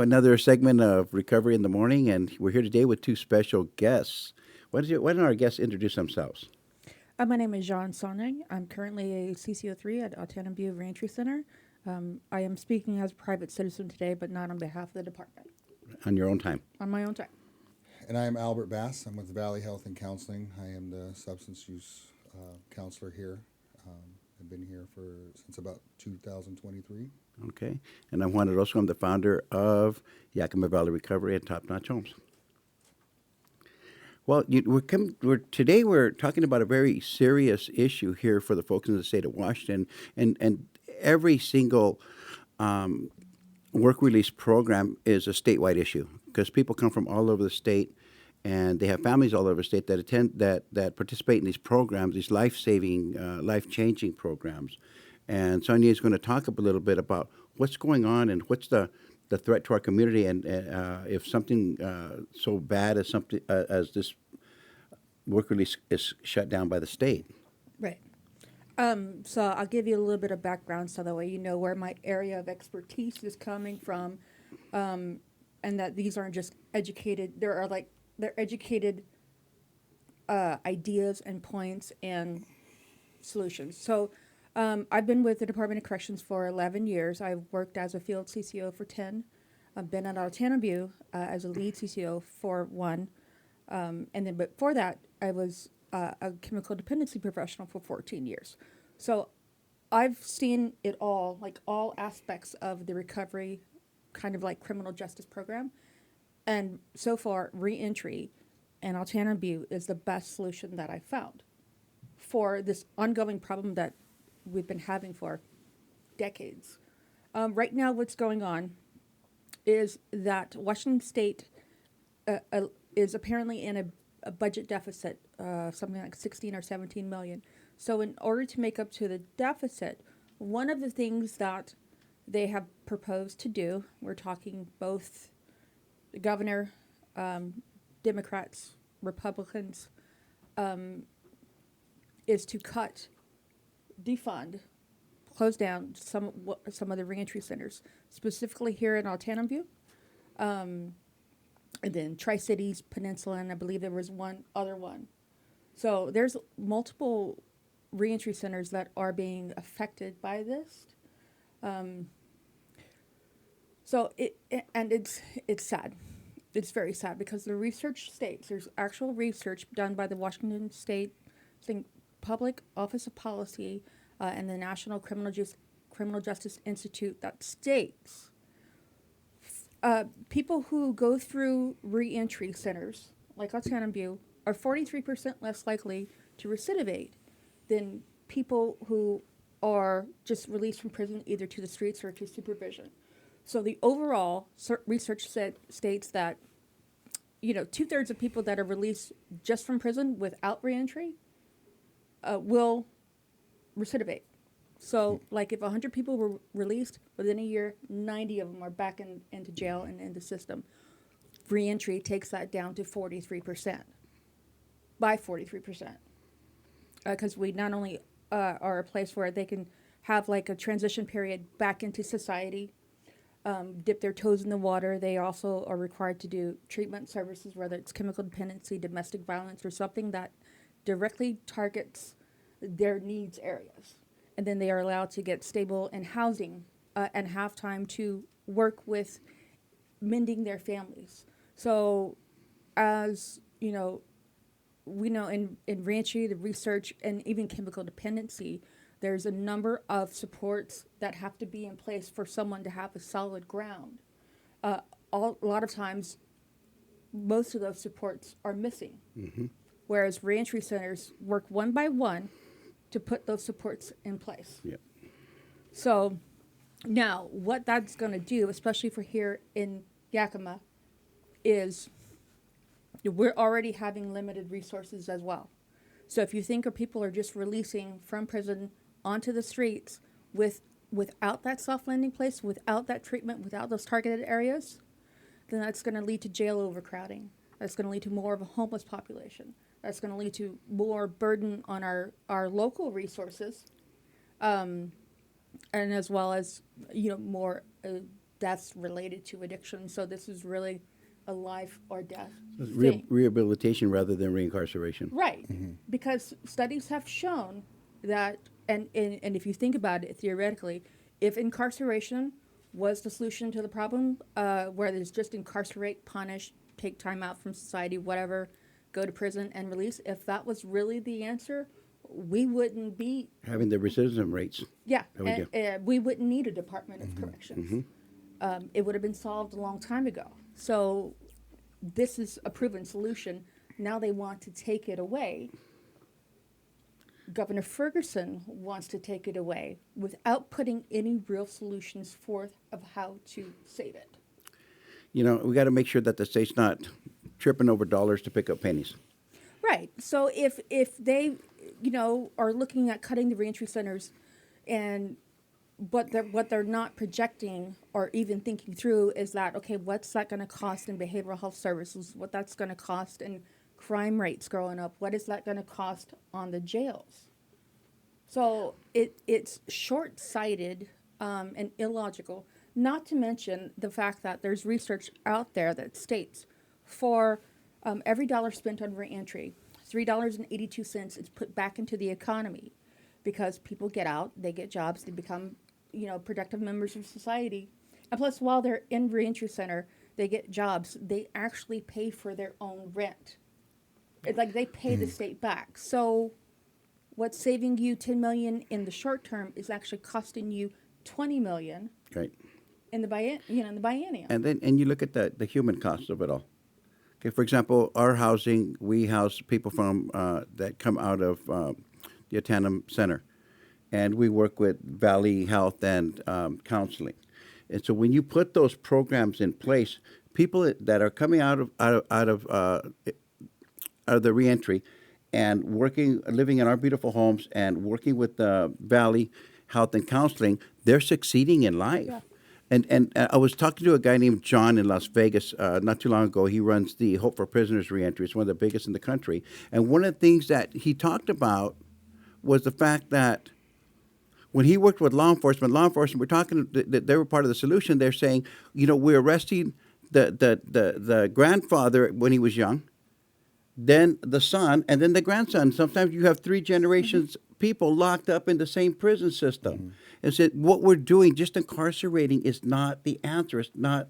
another segment of Recovery in the Morning, and we're here today with two special guests. Why don't our guests introduce themselves? My name is Jaune Sonnier. I'm currently a CCO3 at Autanabue Reentry Center. I am speaking as a private citizen today, but not on behalf of the department, On your own time. on my own time. And I am Albert Bass. I'm with Valley Health and Counseling. I am the substance use counselor here. I've been here since about 2023. Okay. And I'm Juan Orozco. I'm the founder of Yakima Valley Recovery and Top Notch Homes. Well, today we're talking about a very serious issue here for the folks in the state of Washington, and every single work release program is a statewide issue because people come from all over the state, and they have families all over the state that that participate in these programs, these life-saving, life-changing programs. And Sonia is going to talk a little bit about what's going on and what's the threat to our community, and if something so bad as this work release is shut down by the state. Right. So I'll give you a little bit of background so that way you know where my area of expertise is coming from, and that these aren't just educated. They're educated ideas and points and solutions. So I've been with the Department of Corrections for 11 years. I've worked as a field CCO for 10. I've been at Autanabue as a lead CCO for 1. And then before that, I was a chemical dependency professional for 14 years. So I've seen it all, like all aspects of the recovery, kind of like criminal justice program. And so far, Reentry and Autanabue is the best solution that I found for this ongoing problem that we've been having for decades. Right now, what's going on is that Washington State is apparently in a budget deficit, something like 16 or 17 million. So in order to make up to the deficit, one of the things that they have proposed to do, we're talking both the governor, Democrats, Republicans, is to defund, close down some of the reentry centers, specifically here in Autanabue, and then Tri-Cities, Peninsula, and I believe there was one other one. So there's multiple reentry centers that are being affected by this. So it's sad. It's very sad because the research states there's actual research done by the Washington State Public Office of Policy and the National Criminal Justice Institute that states people who go through reentry centers like Autanabue are 43% less likely to recidivate than people who are just released from prison either to the streets or to supervision. So the overall research states that 2/3 of people that are released just from prison without reentry will recidivate. So, like if 100 people were released within a year, 90 of them are back into jail and in the system. Reentry takes that down to 43%, by 43%. Because we not only are a place where they can have like a transition period back into society, dip their toes in the water, they also are required to do treatment services, whether it's chemical dependency, domestic violence, or something that directly targets their needs areas. And then they are allowed to get stable in housing and have time to work with mending their families. So as you know, we know in reentry, the research, and even chemical dependency, there's a number of supports that have to be in place for someone to have a solid ground. A lot of times, most of those supports are missing. Mm-hmm. Whereas reentry centers work one by one to put those supports in place. Yep. So now what that's going to do, especially for here in Yakima, is we're already having limited resources as well. So if you think of people are just releasing from prison onto the streets without that soft landing place, without that treatment, without those targeted areas, then that's going to lead to jail overcrowding. That's going to lead to more of a homeless population. That's going to lead to more burden on our local resources, and as well as more deaths related to addiction. So this is really a life or death Re- thing. rehabilitation rather than reincarceration. Right. Because studies have shown that, and if you think about it theoretically, if incarceration was the solution to the problem, where there's just incarcerate, punish, take time out from society, whatever, go to prison and release, if that was really the answer, we wouldn't be, Having the recidivism rates. yeah, That we do. and we wouldn't need a Department of Corrections. It would have been solved a long time ago. So this is a proven solution. Now they want to take it away. Governor Ferguson wants to take it away without putting any real solutions forth of how to save it. You know, we got to make sure that the state's not tripping over dollars to pick up pennies. Right. So if they, are looking at cutting the reentry centers, and what they're not projecting or even thinking through is that, okay, what's that going to cost in behavioral health services? What that's going to cost in crime rates growing up? What is that going to cost on the jails? So it's short-sighted and illogical. Not to mention the fact that there's research out there that states for every dollar spent on reentry, $3.82 is put back into the economy, because people get out, they get jobs, they become, productive members of society. And plus, while they're in reentry center, they get jobs. They actually pay for their own rent. It's like they pay the state back. So what's saving you $10 million in the short term is actually costing you $20 million Right. in the biennium. And you look at the human cost of it all. Okay, for example, our housing, we house people from that come out of the Atanum Center, and we work with Valley Health and counseling. And so when you put those programs in place, people that are coming out of the reentry and living in our beautiful homes and working with Valley Health and Counseling, they're succeeding in life. Yeah. And I was talking to a guy named John in Las Vegas not too long ago. He runs the Hope for Prisoners Reentry. It's one of the biggest in the country. And one of the things that he talked about was the fact that when he worked with law enforcement, we're talking that they were part of the solution. They're saying, we're arresting the grandfather when he was young, then the son, and then the grandson. Sometimes you have three generations people locked up in the same prison system. And said what we're doing, just incarcerating, is not the answer. It's not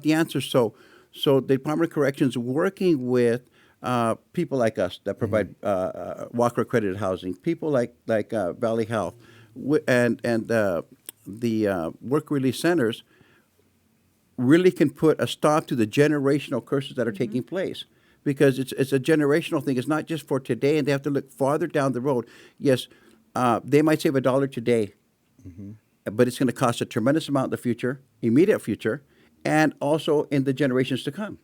the answer. So the Department of Corrections working with people like us that provide WAQRR-accredited housing, people like Valley Health, and the work release centers really can put a stop to the generational curses that are taking place. Because it's a generational thing. It's not just for today, and they have to look farther down the road. Yes, they might save $1 today, but it's going to cost a tremendous amount in the future, immediate future, and also in the generations to come.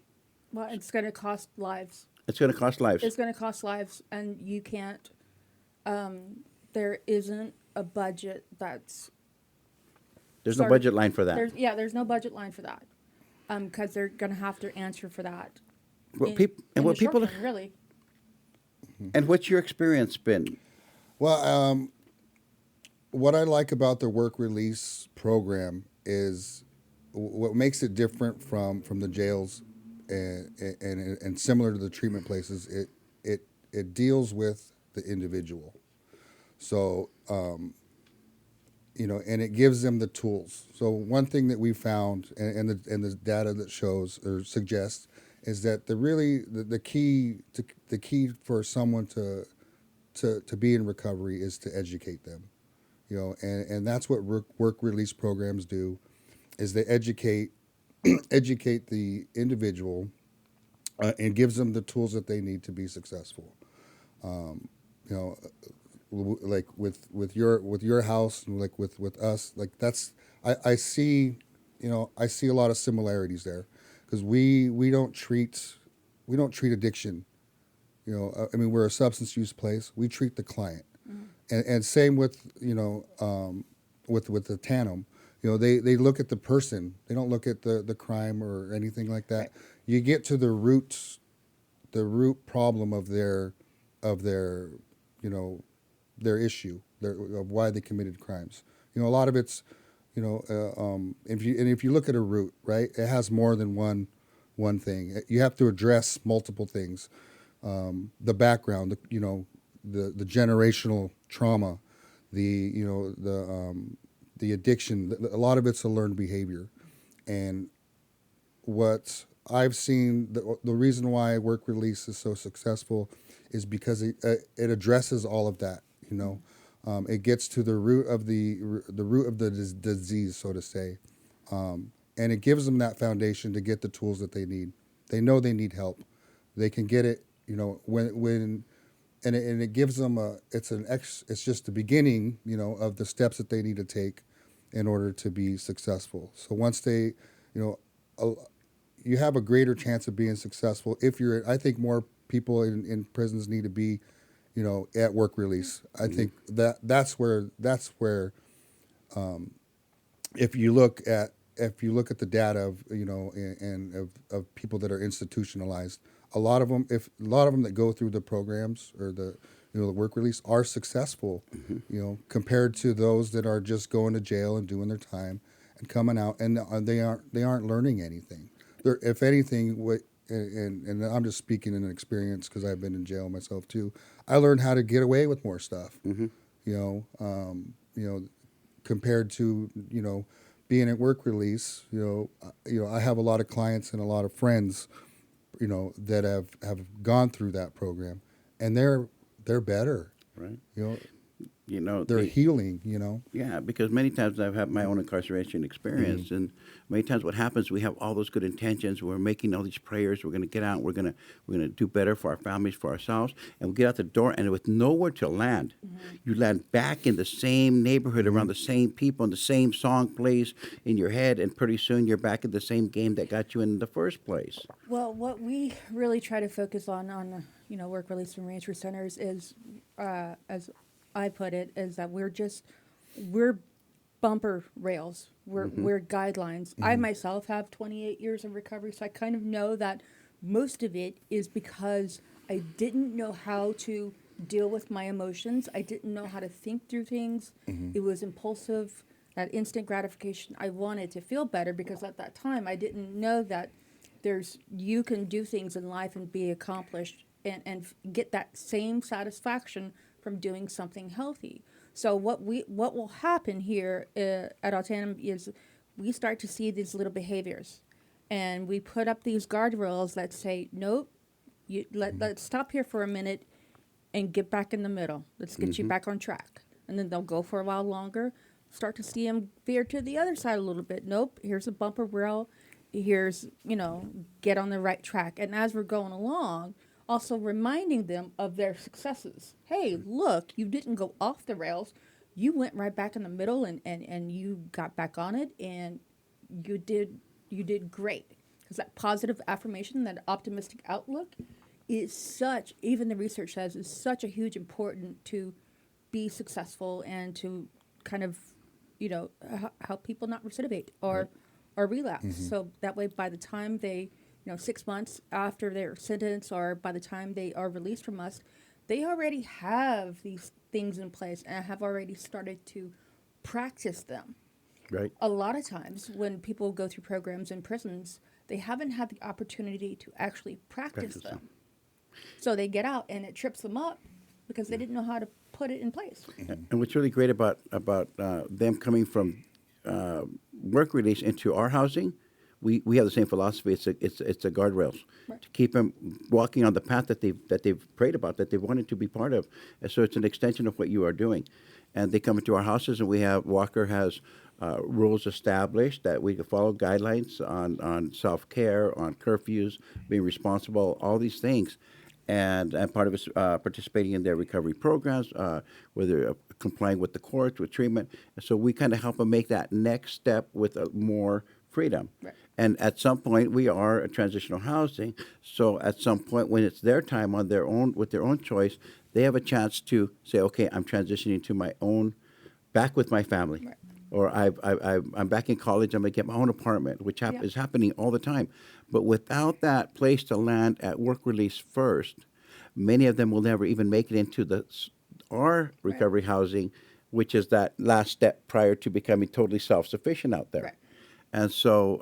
Well, it's going to cost lives. It's going to cost lives. It's going to cost lives, and you can't. There isn't a budget that's. There's no budget line for that. There's no budget line for that, because they're going to have to answer for that. What people really. And what's your experience been? Well, what I like about the work release program is what makes it different from the jails and similar to the treatment places. It deals with the individual, so and it gives them the tools. So one thing that we found, and the data that shows or suggests, is that the key for someone to be in recovery is to educate them, and that's what work release programs do, is they educate the individual and gives them the tools that they need to be successful. Like with your house, and like with us, like that's I see a lot of similarities there. Because we don't treat addiction, we're a substance use place. We treat the client, and same with with the Tandem. They look at the person. They don't look at the crime or anything like that. Right. You get to the root problem of their issue, of why they committed crimes. A lot of it's If you look at a root, right, it has more than one thing. You have to address multiple things. The background, the generational trauma, the addiction. A lot of it's a learned behavior, and what I've seen, the reason why work release is so successful is because it addresses all of that. It gets to the root of the disease, so to say, and it gives them that foundation to get the tools that they need. They know they need help. They can get it. It gives them it's just the beginning, of the steps that they need to take in order to be successful. So once they, you have a greater chance of being successful if you're. I think more people in prisons need to be, at work release. I think that's where if you look at the data of of people that are institutionalized, a lot of them that go through the programs or the work release are successful, compared to those that are just going to jail and doing their time and coming out and they aren't learning anything. If anything, and I'm just speaking in an experience because I've been in jail myself too. I learned how to get away with more stuff. Compared to being at work release. I have a lot of clients and a lot of friends, that have gone through that program, and they're better. Right. They're healing. Yeah, because many times I've had my own incarceration experience, and many times what happens, we have all those good intentions. We're making all these prayers. We're going to get out. We're going to do better for our families, for ourselves, and we get out the door, and with nowhere to land, you land back in the same neighborhood around the same people, and the same song plays in your head, and pretty soon you're back in the same game that got you in the first place. Well, what we really try to focus on work release and reentry centers is, as I put it, is that we're bumper rails. We're guidelines. I myself have 28 years of recovery, so I kind of know that most of it is because I didn't know how to deal with my emotions. I didn't know how to think through things. It was impulsive, that instant gratification. I wanted to feel better because at that time I didn't know that you can do things in life and be accomplished and get that same satisfaction from doing something healthy. So what will happen here at Altanum is we start to see these little behaviors, and we put up these guardrails that say, nope, let's stop here for a minute and get back in the middle. Let's get you back on track. And then they'll go for a while longer, start to see them veer to the other side a little bit. Nope, here's a bumper rail. Here's, get on the right track. And as we're going along, also reminding them of their successes. Hey, look, you didn't go off the rails. You went right back in the middle and you got back on it, and you did great. Because that positive affirmation, that optimistic outlook is even the research says, is such a huge important to be successful and to kind of, help people not recidivate or relapse. So that way, by the time they 6 months after their sentence or by the time they are released from us, they already have these things in place and have already started to practice them. Right. A lot of times when people go through programs in prisons, they haven't had the opportunity to actually practice them. So they get out and it trips them up because they didn't know how to put it in place. And what's really great about them coming from work release into our housing, we have the same philosophy. It's a guardrails to keep them walking on the path that they've prayed about, that they wanted to be part of. And so it's an extension of what you are doing. And they come into our houses, and WAQRR has rules established that we can follow, guidelines on self-care, on curfews, being responsible, all these things. And part of it's participating in their recovery programs, whether complying with the courts, with treatment. And so we kind of help them make that next step with more freedom. Right. And at some point, we are a transitional housing. So at some point, when it's their time on their own, with their own choice, they have a chance to say, okay, I'm transitioning to my own, back with my family. Right. Or I'm back in college, I'm going to get my own apartment, which is happening all the time. But without that place to land at work release first, many of them will never even make it into our recovery housing which is that last step prior to becoming totally self-sufficient out there. Right. And so,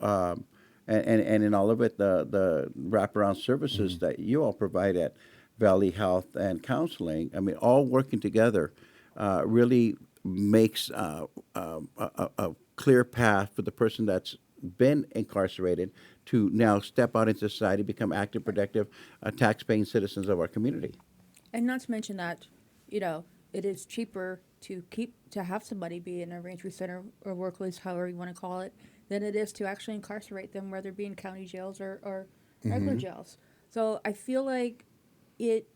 and in all of it, the wraparound services that you all provide at Valley Health and Counseling, I mean, all working together really makes a clear path for the person that's been incarcerated to now step out into society, become active, productive, tax-paying citizens of our community. And not to mention that, it is cheaper to have somebody be in a reentry center or work release, however you want to call it, than it is to actually incarcerate them, whether it be in county jails or regular jails. So I feel like it,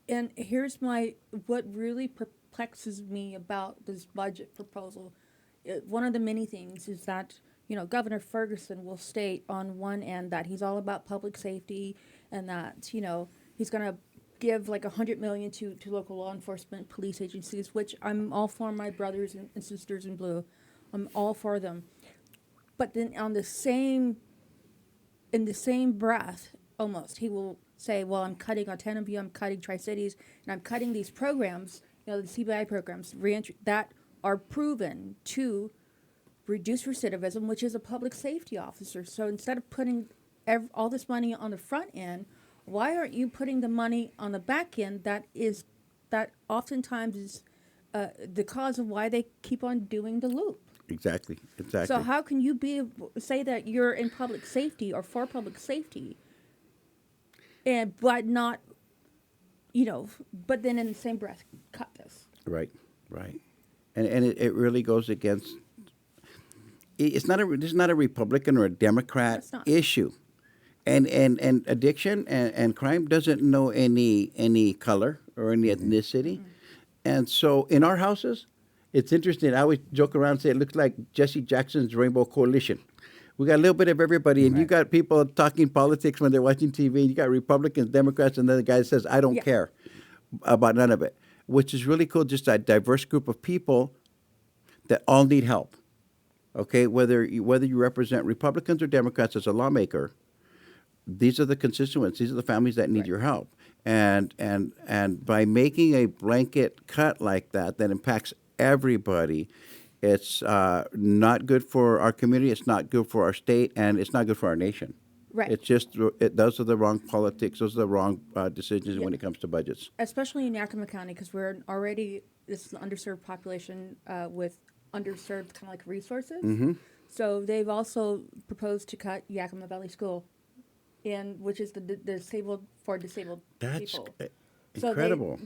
and here's what really perplexes me about this budget proposal. One of the many things is that, Governor Ferguson will state on one end that he's all about public safety and that, he's going to give like $100 million to local law enforcement, police agencies, which I'm all for. My brothers and sisters in blue, I'm all for them. But then in the same breath, almost, he will say, well, I'm cutting Montana View, I'm cutting Tri-Cities, and I'm cutting these programs, the CBI programs, reentry, that are proven to reduce recidivism, which is a public safety officer. So instead of putting all this money on the front end, why aren't you putting the money on the back end that oftentimes is the cause of why they keep on doing the loop? Exactly. So how can you say that you're in public safety or for public safety, but not, but then in the same breath cut this? Right. And it really goes against. This is not a Republican or a Democrat issue, and addiction and crime doesn't know any color or any ethnicity, and so in our houses, it's interesting. I always joke around and say it looks like Jesse Jackson's Rainbow Coalition. We got a little bit of everybody, and you got people talking politics when they're watching TV. And you got Republicans, Democrats, and then the guy that says, "I don't care about none of it," which is really cool. Just a diverse group of people that all need help. Okay, whether you represent Republicans or Democrats as a lawmaker, these are the constituents. These are the families that need your help. And by making a blanket cut like that impacts everybody, it's not good for our community. It's not good for our state, and it's not good for our nation. Right. It's just those are the wrong politics. Those are the wrong decisions when it comes to budgets. Especially in Yakima County, because we're already this is an underserved population with underserved kind of like resources. Mm-hmm. So they've also proposed to cut Yakima Valley School, which is the disabled people. That's So incredible.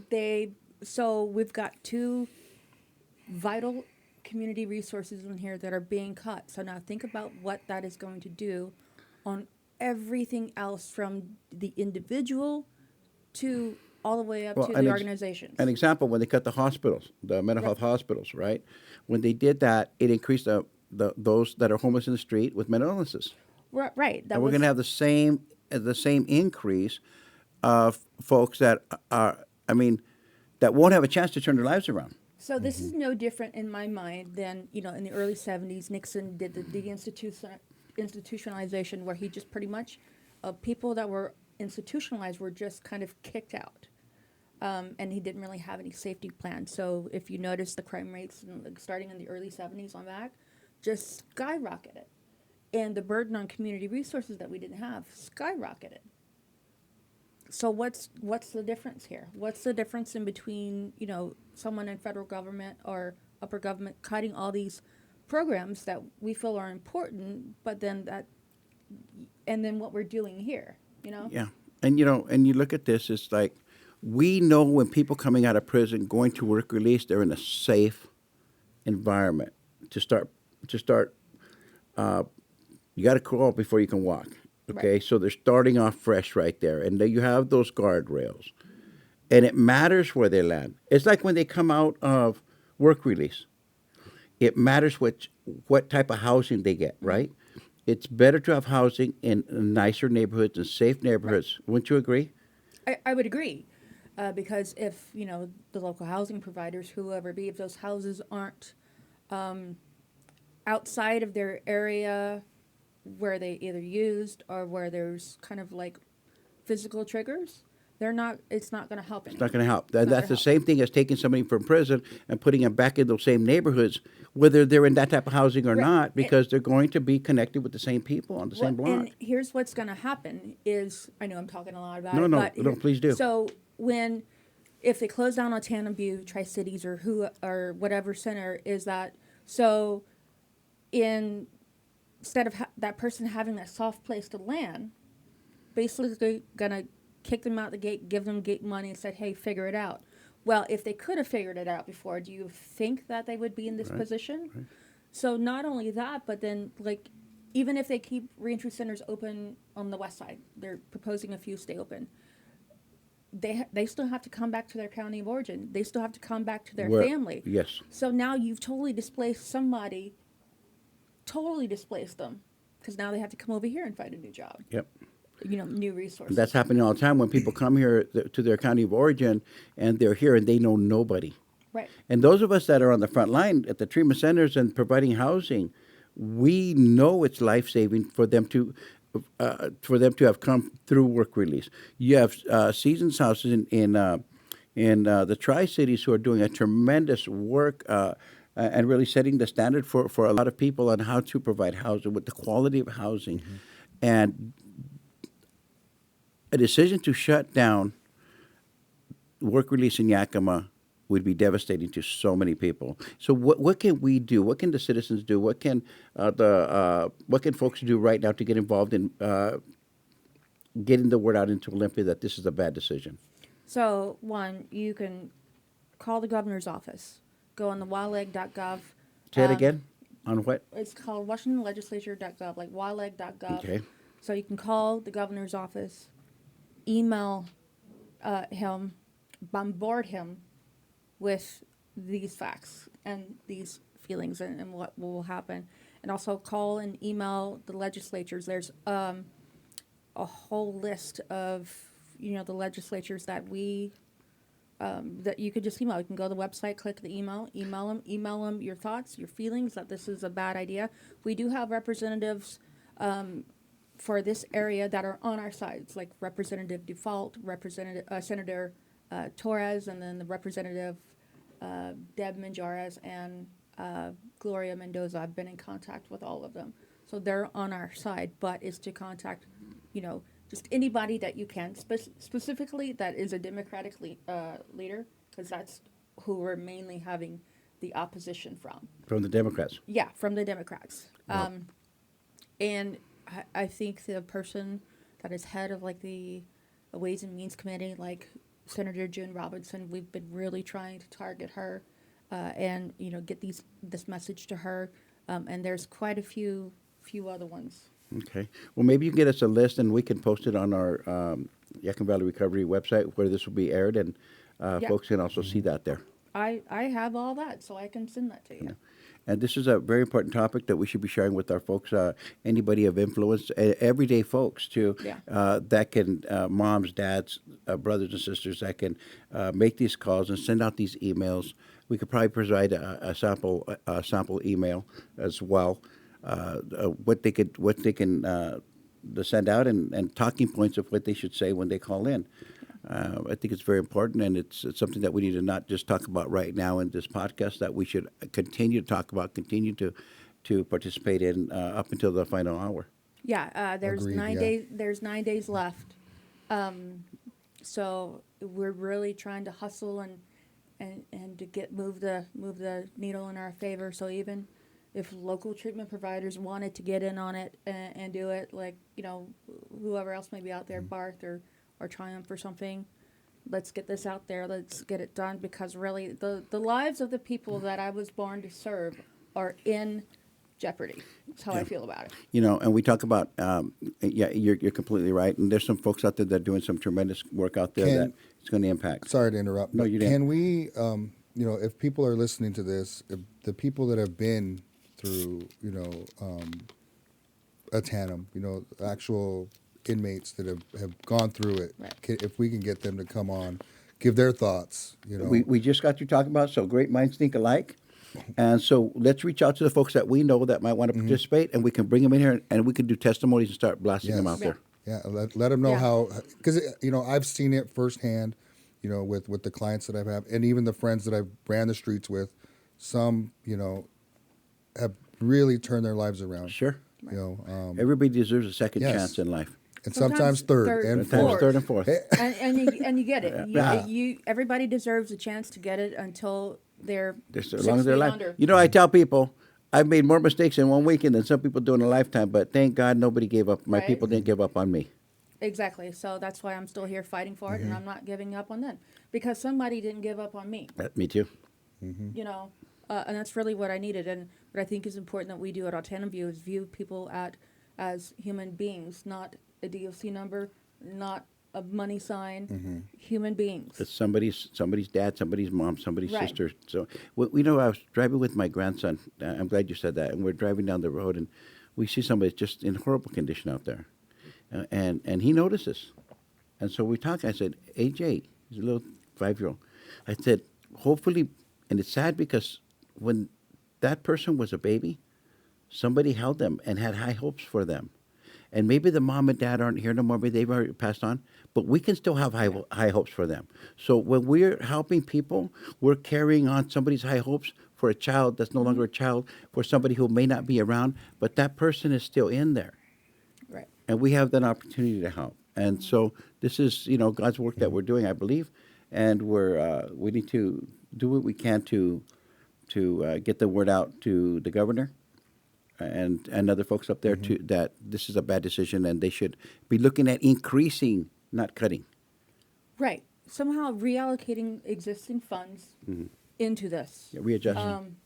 So we've got two vital community resources in here that are being cut. So now think about what that is going to do on everything else, from the individual to all the way up to the organizations. An example, when they cut the hospitals, the mental health hospitals, right? When they did that, it increased those that are homeless in the street with mental illnesses. Right. And we're going to have the same increase of folks that that won't have a chance to turn their lives around. So this is no different in my mind than, in the early 70s, Nixon did the institutionalization, where he just pretty much, people that were institutionalized were just kind of kicked out. And he didn't really have any safety plan. So if you notice, the crime rates starting in the early 70s on back just skyrocketed. And the burden on community resources that we didn't have skyrocketed. So what's the difference here? What's the difference in between, someone in federal government or upper government cutting all these programs that we feel are important, but then what we're doing here, Yeah. And you look at this, it's like, we know when people coming out of prison going to work release, they're in a safe environment to start. You got to crawl before you can walk. Okay, Right. So they're starting off fresh right there, and then you have those guardrails, and it matters where they land. It's like when they come out of work release. It matters what type of housing they get, right? It's better to have housing in nicer neighborhoods and safe neighborhoods. Right. Wouldn't you agree? I would agree, because if the local housing providers, whoever be, if those houses aren't outside of their area where they either used or where there's kind of like physical triggers, It's not going to help It's anyone. not going to help. It's not That's gonna the help. same thing as taking somebody from prison and putting them back in those same neighborhoods, whether they're in that type of housing or Right. not, because they're going to be connected with the same people on the same block. And here's what's going to happen is, I know I'm talking a lot about No, it, no, but no, please do. So if they close down on Tannenview, Tri-Cities, or whatever center, is that so instead of that person having that soft place to land, basically gonna kick them out the gate, give them gate money, and said, "Hey, figure it out." Well, if they could have figured it out before, do you think that they would be in this position? Right. So not only that, but then like, even if they keep reentry centers open on the west side, they're proposing a few stay open. They still have to come back to their county of origin. They still have to come back to their family. Yes. So now you've totally displaced somebody. Totally displaced them, because now they have to come over here and find a new job. Yep. New resources. That's happening all the time when people come here to their county of origin and they're here and they know nobody. Right. And those of us that are on the front line at the treatment centers and providing housing, we know it's life saving for them to have come through work release. You have Seasons houses in the Tri-Cities who are doing a tremendous work and really setting the standard for a lot of people on how to provide housing with the quality of housing. And a decision to shut down work release in Yakima would be devastating to so many people. So what can we do? What can the citizens do? What can folks do right now to get involved in getting the word out into Olympia that this is a bad decision? So one, you can call the governor's office. Go on the WAQRR.gov. Say it again. On what? It's called WashingtonLegislature.gov, like WAQRR.gov. Okay. So you can call the governor's office, email him, bombard him with these facts and these feelings and what will happen. And also call and email the legislatures. There's a whole list of, the legislatures that that you could just email. You can go to the website, click the email them your thoughts, your feelings that this is a bad idea. We do have representatives for this area that are on our sides, like Representative Default, Senator Torres, and then the Representative Deb Menjarez and Gloria Mendoza. I've been in contact with all of them. So they're on our side, but it's to contact, just anybody that you can, specifically that is a Democratic leader, because that's who we're mainly having the opposition from. From the Democrats. Yeah, from the Democrats. And I think the person that is head of like the Ways and Means Committee, like Senator June Robinson, we've been really trying to target her and get this message to her. And there's quite a few other ones. Okay. Well, maybe you can get us a list and we can post it on our Yakima Valley Recovery website where this will be aired, and Yeah. folks can also see that there. I have all that, so I can send that to you. And this is a very important topic that we should be sharing with our folks, anybody of influence, everyday folks too, Yeah. that can, moms, dads, brothers and sisters, that can make these calls and send out these emails. We could probably provide a sample email as well, what they can send out and talking points of what they should say when they call in. I think it's very important, and it's something that we need to not just talk about right now in this podcast, that we should continue to talk about, continue to participate in up until the final hour. Yeah, there's Agreed, 9 yeah. days. There's 9 days left. So we're really trying to hustle and to move the needle in our favor. So even if local treatment providers wanted to get in on it and do it, like whoever else may be out there, Barth or Triumph or something, let's get this out there. Let's get it done, because really the lives of the people that I was born to serve are in jeopardy. That's how I feel about it. And we talk about, you're completely right. And there's some folks out there that are doing some tremendous work out there that it's going to impact. Sorry to interrupt. No, but you didn't. Can we, if people are listening to this, if the people that have been through, a TANM, actual inmates that have gone through it, Right. if we can get them to come on, give their thoughts, We just got through talking about, so great minds think alike. And so let's reach out to the folks that we know that might want to participate, and we can bring them in here and we can do testimonies and start blasting them Yes. out there. Yeah, let them know Yeah. how, because I've seen it firsthand, with the clients that I've had, and even the friends that I've ran the streets with. Some have really turned their lives around. Sure. You know, Everybody deserves a second yes. chance in life. And sometimes third and Sometimes fourth. third and fourth. And you get it. Yeah. Everybody deserves a chance to get it until they're Just as 6 long as they're feet alive. under. You know, I tell people I've made more mistakes in one weekend than some people do in a lifetime, but thank God nobody gave up. My Right. people didn't give up on me. Exactly. So that's why I'm still here fighting for it, Mm-hmm. and I'm not giving up on them because somebody didn't give up on me. Me too. You know, and that's really what I needed. And what I think is important that we do at Tandem View is view people as human beings, not a DOC number, not a money sign. Human beings. It's somebody's dad, somebody's mom, somebody's Right. sister. So I was driving with my grandson. I'm glad you said that. And we're driving down the road, and we see somebody just in horrible condition out there, and he notices. And so we talk. I said, AJ, he's a little 5-year-old. I said, hopefully, and it's sad because when that person was a baby, somebody held them and had high hopes for them. And maybe the mom and dad aren't here no more, maybe they've already passed on, but we can still have high hopes for them. So when we're helping people, we're carrying on somebody's high hopes for a child that's no longer a child, for somebody who may not be around, but that person is still in there. Right. And we have that opportunity to help. And so this is, God's work that we're doing, I believe, and we need to do what we can to get the word out to the governor and other folks up there too, that this is a bad decision and they should be looking at increasing, not cutting. Right. Somehow reallocating existing funds into this. Yeah, readjusting.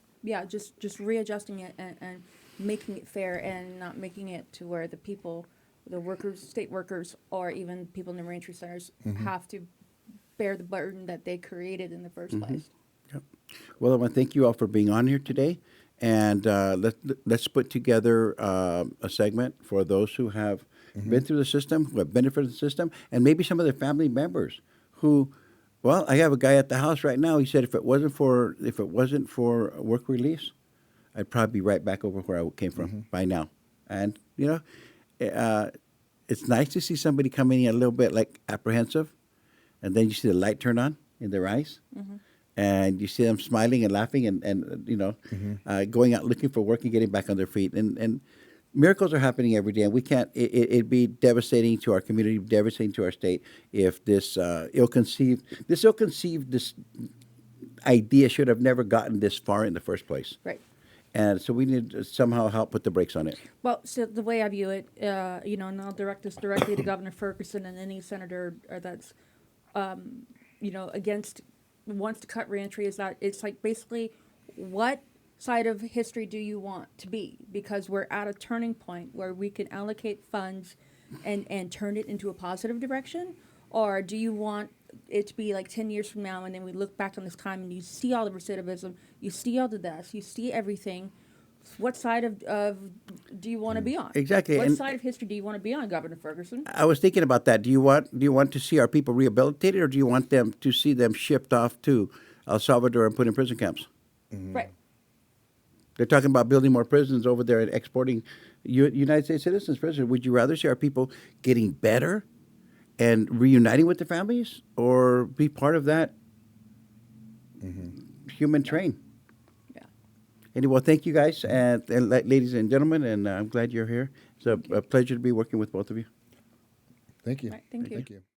Just readjusting it and making it fair and not making it to where the people, the workers, state workers, or even people in the reentry centers have to bear the burden that they created in the first place. Yep. Well, I want to thank you all for being on here today, and let's put together a segment for those who have been through the system, who have benefited from the system, and maybe some of their family members who. Well, I have a guy at the house right now. He said if it wasn't for work release, I'd probably be right back over where I came from by now. And it's nice to see somebody coming in a little bit like apprehensive, and then you see the light turn on in their eyes, and you see them smiling and laughing, and going out looking for work and getting back on their feet. And miracles are happening every day, and we can't. It'd be devastating to our community, devastating to our state if this ill-conceived idea should have never gotten this far in the first place. Right. And so we need to somehow help put the brakes on it. Well, so the way I view it, and I'll direct this directly to Governor Ferguson and any senator that's, wants to cut reentry, is that it's like basically what side of history do you want to be? Because we're at a turning point where we can allocate funds and turn it into a positive direction, or do you want it to be like 10 years from now and then we look back on this time and you see all the recidivism, you see all the deaths, you see everything. What side of do you want to be on? Exactly. What And side of history do you want to be on, Governor Ferguson? I was thinking about that. Do you want to see our people rehabilitated, or do you want them to see them shipped off to El Salvador and put in prison camps? Right. They're talking about building more prisons over there and exporting United States citizens prisoners. Would you rather see our people getting better and reuniting with their families, or be part of that human train? Yeah. Anyway, well, thank you guys, and ladies and gentlemen, and I'm glad you're here. It's a pleasure to be working with both of you. Thank you. Right, thank you. Thank you.